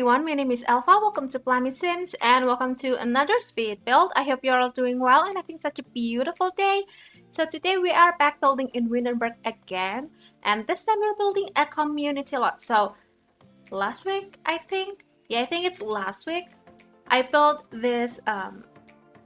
everyone, my name is Alpha. Welcome to plummysims and welcome to another speed build. I hope you're all doing well and having such a beautiful day. So today we are back building in Winterberg again, and this time we're building a community lot. So last week, I think it's last week, I built this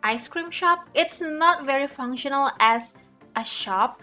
ice cream shop. It's not very functional as a shop,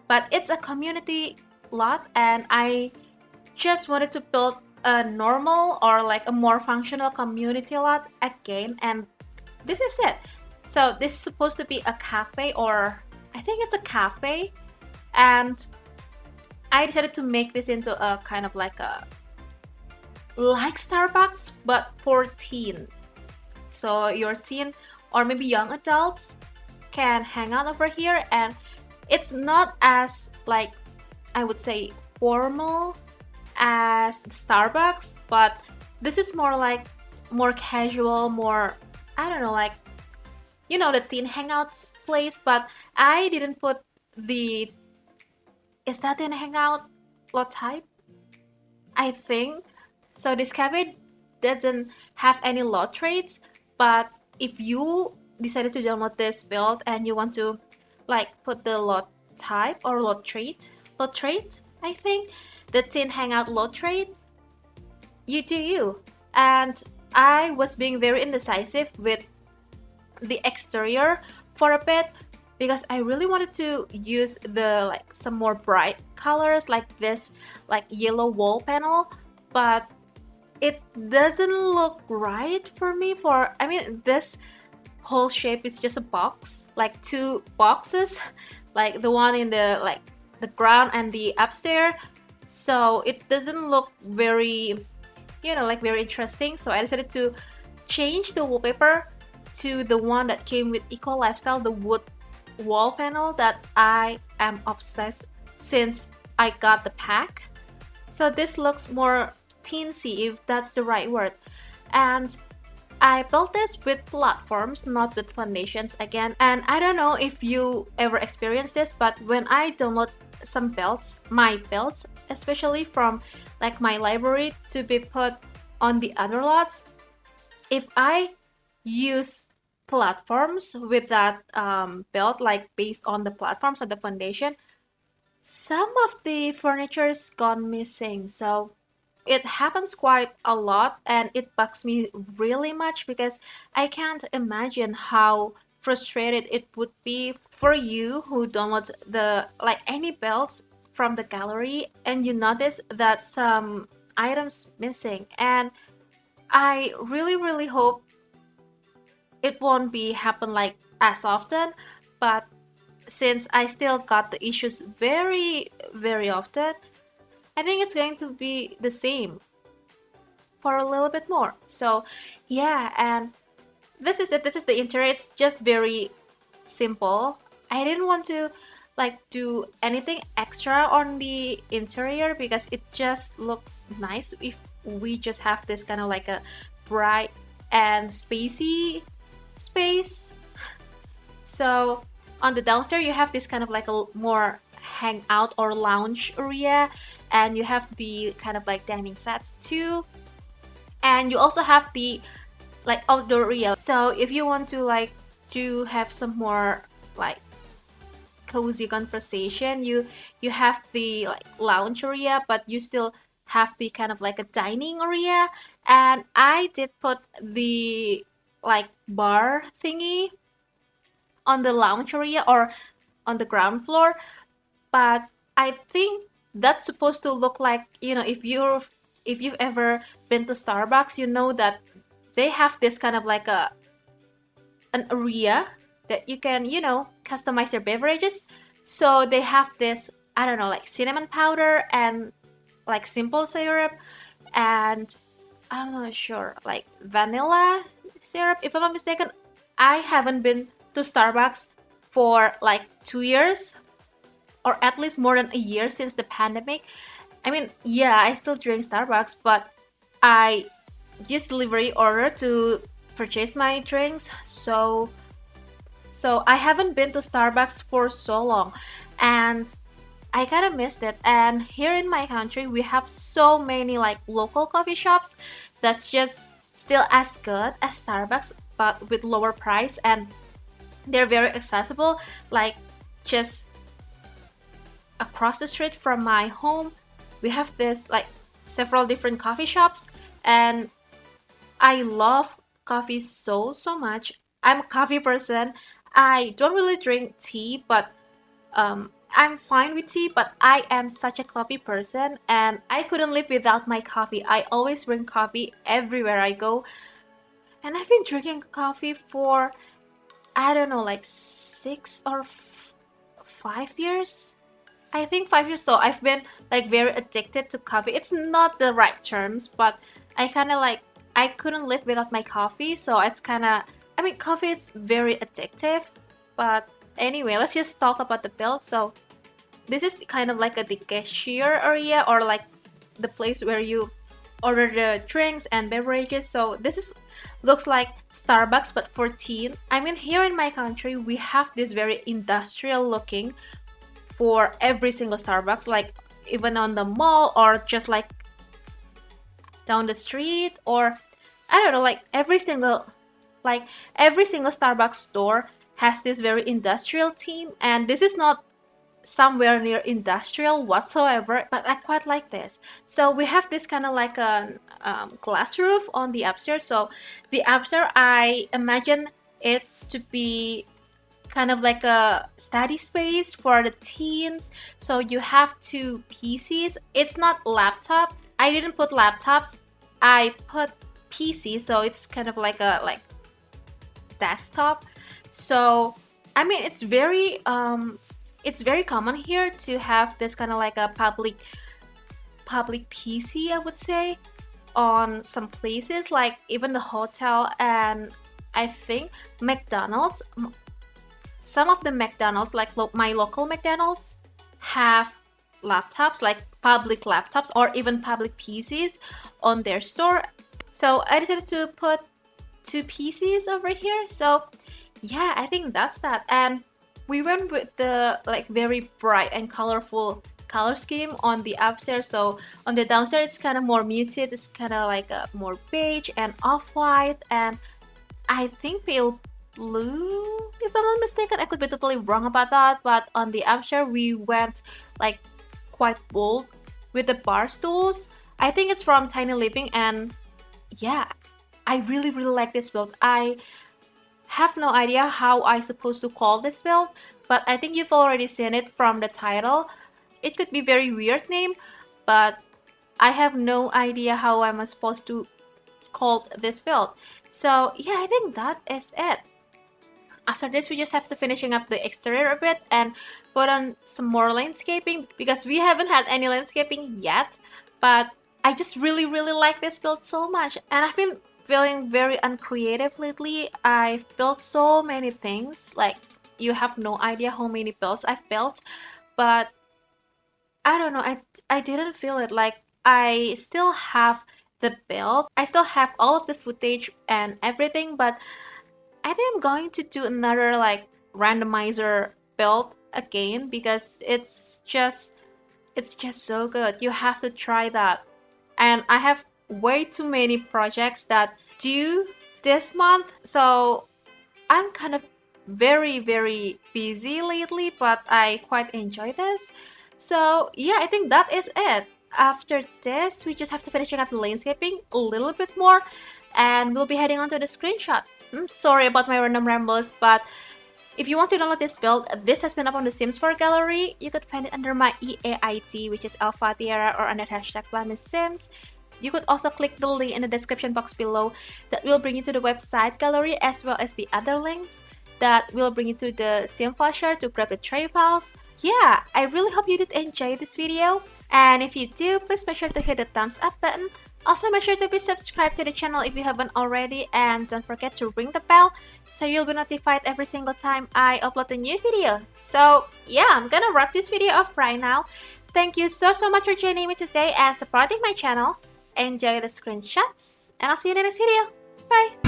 but it's a community lot, and I just wanted to build a normal or like a more functional community lot again, and this is it. So this is supposed to be a cafe, or I think it's a cafe, and I decided to make this into a kind of like Starbucks but for teen. So your teen or maybe young adults can hang out over here, and it's not as like, I would say, formal as Starbucks, but this is more casual, more, I don't know, like, you know, the teen hangouts place. But I didn't put the, is that teen hangout lot type? I think so. This cafe doesn't have any lot traits, but if you decided to download this build and you want to like put the lot type or lot trait, I think the teen hangout lot trait, you do you. And I was being very indecisive with the exterior for a bit because I really wanted to use the like some more bright colors like this, like yellow wall panel, but it doesn't look right for me. I mean, this whole shape is just a box, like two boxes, like the one in the like the ground and the upstairs. So it doesn't look very, you know, like very interesting. So I decided to change the wallpaper to the one that came with Eco Lifestyle, the wood wall panel that I am obsessed since I got the pack. So this looks more teensy, if that's the right word. And I built this with platforms, not with foundations again. And I don't know if you ever experienced this, but when I download some builds, my builds, especially from like my library to be put on the other lots, if I use platforms with that build, like based on the platforms of the foundation, some of the furniture's gone missing. So it happens quite a lot, and it bugs me really much because I can't imagine how frustrated it would be for you who downloads the like any builds from the gallery and you notice that some items missing. And I really hope it won't be happen like as often, but since I still got the issues very often, I think it's going to be the same for a little bit more. So yeah, and this is it. This is the interior. It's just very simple. I didn't want to like do anything extra on the interior because it just looks nice if we just have this kind of like a bright and spacey space. So on the downstairs you have this kind of like a more hangout or lounge area, and you have the kind of like dining sets too, and you also have the like outdoor area. So if you want to like to have some more like cozy conversation, you have the like lounge area, but you still have the kind of like a dining area. And I did put the like bar thingy on the lounge area or on the ground floor, but I think that's supposed to look like, you know, if you've ever been to Starbucks, you know that they have this kind of like an area that you can, you know, customize your beverages. So they have this, I don't know, like cinnamon powder and like simple syrup, and I'm not sure, like vanilla syrup, if I'm not mistaken. I haven't been to Starbucks for like 2 years, or at least more than a year since the pandemic. I mean, yeah, I still drink Starbucks, but I use delivery order to purchase my drinks. So I haven't been to Starbucks for so long. And I kind of missed it. And here in my country, we have so many like local coffee shops that's just still as good as Starbucks, but with lower price, and they're very accessible. Like just across the street from my home, we have this like several different coffee shops, and I love coffee so much. I'm a coffee person. I don't really drink tea, but I'm fine with tea, but I am such a coffee person and I couldn't live without my coffee. I always bring coffee everywhere I go. And I've been drinking coffee for, I don't know, like 5 years. I think 5 years. So I've been like very addicted to coffee. It's not the right terms, but I kind of like, I couldn't live without my coffee. So it's kind of, I mean, coffee is very addictive. But anyway, let's just talk about the build. So this is kind of like the cashier area, or like the place where you order the drinks and beverages. So this is looks like Starbucks but for teen. I mean, here in my country we have this very industrial looking for every single Starbucks, like even on the mall or just like down the street, or I don't know, like every single Starbucks store has this very industrial theme, and this is not somewhere near industrial whatsoever, but I quite like this. So we have this kind of like a glass roof on the upstairs. So the upstairs, I imagine it to be kind of like a study space for the teens. So you have two PCs. It's not laptop. I didn't put laptops. I put PC, so it's kind of like a desktop. So I mean, it's very common here to have this kind of like a public PC, I would say, on some places, like even the hotel, and I think McDonald's. Some of the McDonald's, like my local McDonald's, have laptops, like public laptops or even public PCs on their store. So I decided to put two PCs over here. So yeah, I think that's that. And we went with the like very bright and colorful color scheme on the upstairs. So on the downstairs it's kind of more muted. It's kind of like a more beige and off-white, and I think pale blue, if I'm not mistaken. I could be totally wrong about that, but on the upstairs we went like quite bold with the bar stools. I think it's from Tiny Living, and yeah, I really like this build. I have no idea how I supposed to call this build, but I think you've already seen it from the title. It could be very weird name, but I have no idea how I'm supposed to call this build. So yeah, I think that is it. After this, we just have to finishing up the exterior a bit and put on some more landscaping, because we haven't had any landscaping yet. But I just really like this build so much, and I've been feeling very uncreative lately. I've built so many things, like you have no idea how many builds I've built, but I don't know, I didn't feel it. Like I still have the build, I still have all of the footage and everything, but I think I'm going to do another like randomizer build again, because it's just so good. You have to try that. And I have way too many projects that due this month, so I'm kind of very busy lately, but I quite enjoy this. So yeah, I think that is it. After this, we just have to finishing up the landscaping a little bit more, and we'll be heading on to the screenshot. I'm sorry about my random rambles, but if you want to download this build, this has been up on the Sims 4 gallery. You could find it under my EAIT, which is elfathiera, or under hashtag plummysims. You could also click the link in the description box below that will bring you to the website gallery, as well as the other links that will bring you to the sim file share to grab the tray files. Yeah, I really hope you did enjoy this video, and if you do, please make sure to hit the thumbs up button. Also, make sure to be subscribed to the channel if you haven't already, and don't forget to ring the bell so you'll be notified every single time I upload a new video. So yeah, I'm gonna wrap this video off right now. Thank you so much for joining me today and supporting my channel. Enjoy the screenshots, and I'll see you in the next video. Bye!